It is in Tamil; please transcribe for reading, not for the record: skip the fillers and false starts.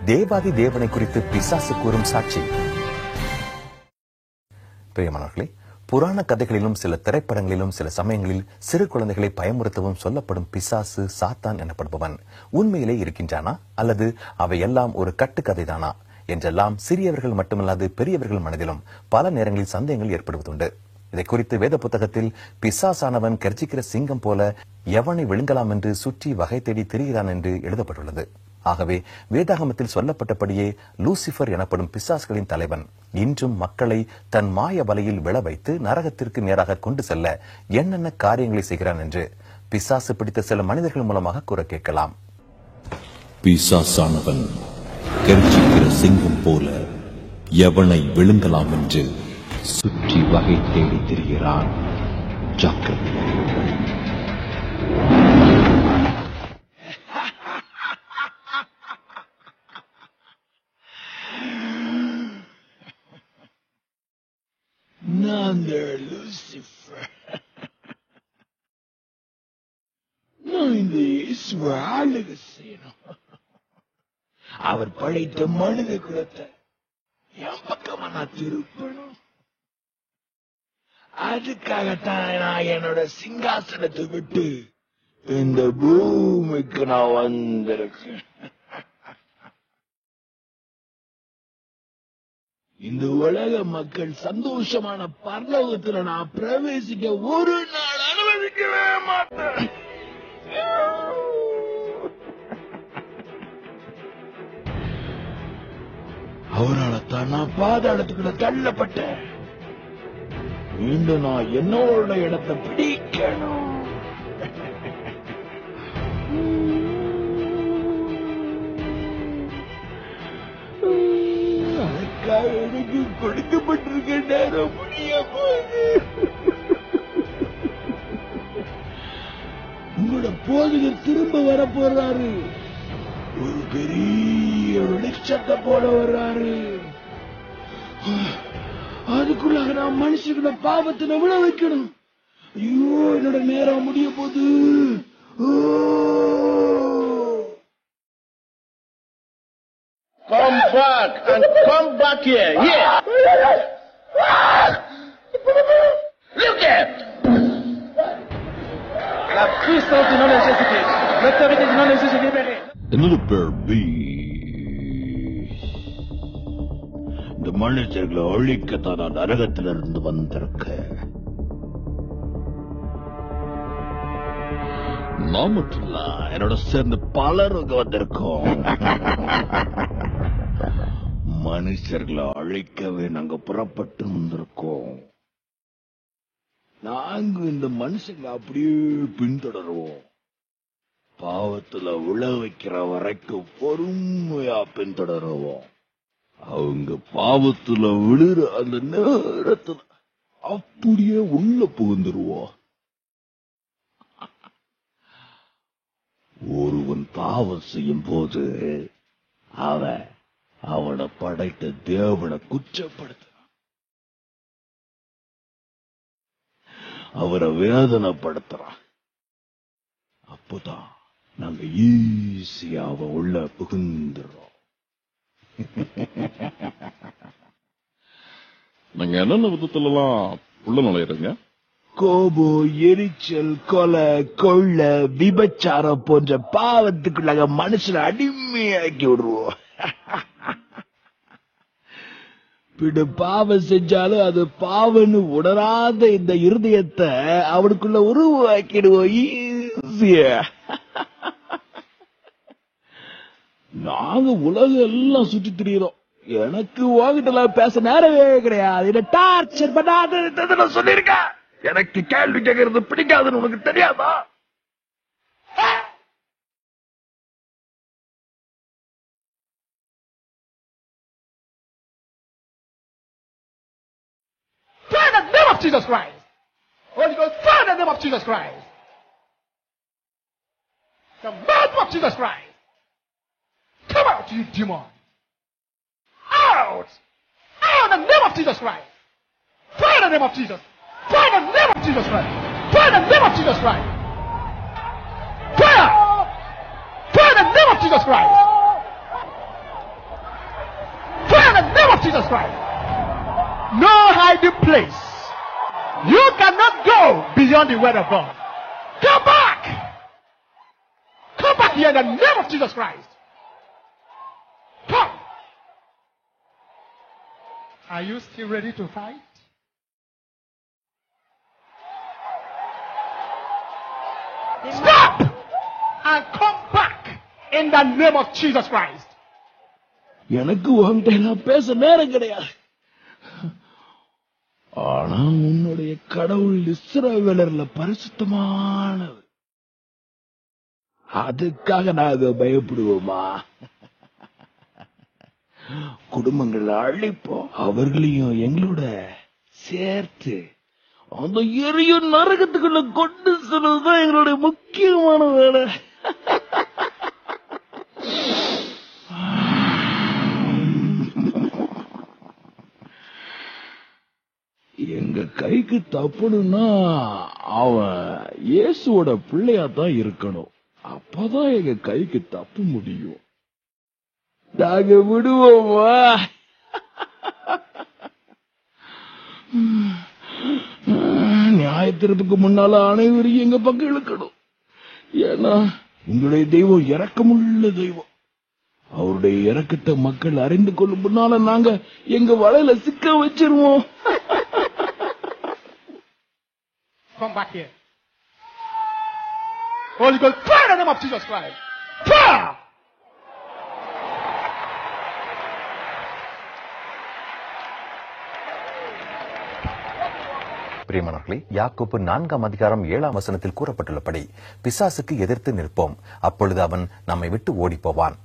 தேவாதி தேவனை குறித்து பிசாசு கூறும் சாட்சி. பிரியமானவர்களே, புராண கதைகளிலும் சில திரைப்படங்களிலும் சில சமயங்களில் சிறு குழந்தைகளை பயமுறுத்தவும் சொல்லப்படும் பிசாசு சாத்தான் எனப்படுபவன் உண்மையிலே இருக்கின்றானா அல்லது அவையெல்லாம் ஒரு கட்டுக்கதைதானா என்றெல்லாம் சிறியவர்கள் மட்டுமல்லாது பெரியவர்கள் மனதிலும் பல நேரங்களில் சந்தேகங்கள் ஏற்படுவதுண்டு. இதை குறித்து வேத புத்தகத்தில் பிசாசானவன் கர்ஜிக்கிற சிங்கம் போல எவனை விழுங்கலாம் என்று சுற்றி வகை தேடி திரிகிறான் என்று எழுதப்பட்டுள்ளது. ஆகவே வேதாகமத்தில் சொல்லப்பட்டபடியே லூசிபர் எனப்படும் பிசாசுகளின் தலைவன் இன்றும் மக்களை தன் மாய வலையில் விழ வைத்து நரகத்திற்கு நேராக கொண்டு செல்ல என்னென்ன காரியங்களை செய்கிறான் என்று பிசாசு பிடித்த சில மனிதர்கள் மூலமாக கூற கேட்கலாம். பிசாசானவன் கர்ஜிக்கிற சிங்கம் போல எவனை விழுங்கலாம் என்று சுற்றி வகை தேடி திரிகிறான். ஜாக்கிரதை. நான் லூசிபர். நான் இந்த இயேசுவை ஆளுகை செய்யணும். அவர் படைத்த மனித குலத்தை என் பக்கமா நான் திருப்பணும். அதுக்காகத்தான் நான் என்னோட சிங்காசனத்தை விட்டு இந்த பூமிக்கு நான் வந்திருக்கேன். இந்த உலக மக்கள் சந்தோஷமான பரலோகத்துல நான் பிரவேசிக்க ஒரு நாள் அனுமதிக்கவே மாட்டேன். அவரால் தான் நான் பாதாளத்துக்குள்ள தள்ளப்பட்டேன். மீண்டும் நான் என்னோட இடத்தை பிடிக்கணும். அதுக்காக எனக்கு கொடுக்கப்பட்டிருக்க நேரம் முடிய போகுது. உங்களோட போதகர் திரும்ப வர போறாரு. ஒரு பெரிய வெளிச்சத்தை போட வர்றாரு. அதுக்குள்ளாக நான் மனுஷங்கள பாவத்துல விழ வைக்கணும். ஐயோ, என்னோட நேரம் முடிய போகுது. Come back and come back here. Yeah. Look at. La puissance du nom de Jésus-Christ. L'autorité du nom de Jésus libérée. Another baby. இந்த மனுஷர்களை ஒழிக்கத்தான் நான் நரகத்திலிருந்து வந்திருக்கேன். நான் மட்டும் இல்ல, என்னோட சேர்ந்து பலருங்க வந்திருக்கோம். மனுஷர்களை அழிக்கவே நாங்க புறப்பட்டு வந்திருக்கோம். நாங்க இந்த மனுஷங்களை அப்படியே பின்தொடருவோம். பாவத்துல விழ வைக்கிற வரைக்கும் பொறுமையா பின்தொடருவோம். அவங்க பாவத்துல விழுற அந்த நேரத்துல அப்படியே உள்ள புகுந்துருவோம். ஒருவன் பாவம் செய்யும் போது அவனை படைத்த தேவனை குற்றப்படுத்துறான். அவரை வேதனைப்படுத்துறான். அப்போதான் நாங்க ஈஸியா அவன் உள்ள புகுந்துறோம். நீங்க என்னென்ன விதத்துல எல்லாம் உள்ள நுழையிறீங்க? கோபம், எரிச்சல், கொலை, கொள்ள, விபச்சாரம் போன்ற பாவத்துக்குள்ளாக மனுஷனை அடிமையாக்கி விடுவோம். பின்ன பாவம் செஞ்சாலும் அது பாவன்னு உணராத இந்த இருதயத்தை அவனுக்குள்ள உருவாக்கிடுவோம் ஈஸியா. நாங்க உலகம் எல்லாம் சுற்றி திரியிறோம். எனக்கு உங்ககிட்ட பேச நேரவே கிடையாது. என்ன டார்ச்சர் பண்ணாத சொல்லிருக்கேன். எனக்கு கேள்வி கேட்கறது பிடிக்காதுன்னு உனக்கு தெரியாதா? Pray in the name of Jesus Christ. Holy Ghost, pray in the name of Jesus Christ. The mouth of Jesus Christ. Come out, you demon. Out! Out in the name of Jesus Christ. Pray in the name of Jesus. Pray in the name of Jesus Christ. Pray in the name of Jesus Christ. Prayer! Pray in the name of Jesus Christ. of Jesus Christ. No hiding place. You cannot go beyond the word of God. Come back. Come back here in the name of Jesus Christ. Come. Are you still ready to fight? Stop and come back in the name of Jesus Christ. எனக்கு உன்கிட்ட எல்லாம் பேச நேரம் கிடையாது. ஆனா உன்னுடைய கடவுள் இஸ்ரவேலர்ல பரிசுத்தமானவர். அதுக்காக நாங்க பயப்படுவோமா? குடும்பங்களை அழிப்போம், அவர்களையும் எங்களோட சேர்த்து அந்த எரியும் நரகத்துக்குள்ள கொண்டு செல்வதுதான் எங்களுடைய முக்கியமான வேலை. எங்க கைக்கு தப்புனா அவன் இயேசுவோட பிள்ளையாதான் இருக்கணும். அப்பதான் எங்க கைக்கு தப்பு முடியும். நாங்க விடுவோமா? நியாயத்திற்கு முன்னால அனைவரையும் எங்க பக்கம் இழுக்கணும். ஏன்னா உங்களுடைய தெய்வம் இரக்கமுள்ள தெய்வம். அவருடைய இரக்கத்தை மக்கள் அறிந்து கொள்ளும் முன்னால நாங்க எங்க வலையில சிக்க வச்சிருவோம். Come back here. Holy Ghost, pray in the name of Jesus Christ. Pray. பிரியமானவர்களே, யாக்கோபு 4ஆம் அதிகாரம் 7ஆம் வசனத்தில் கூறப்பட்டுள்ளபடி பிசாசுக்கு எதிர்த்து நிற்போம், அப்பொழுது அவன் நம்மை விட்டு ஓடி போவான்.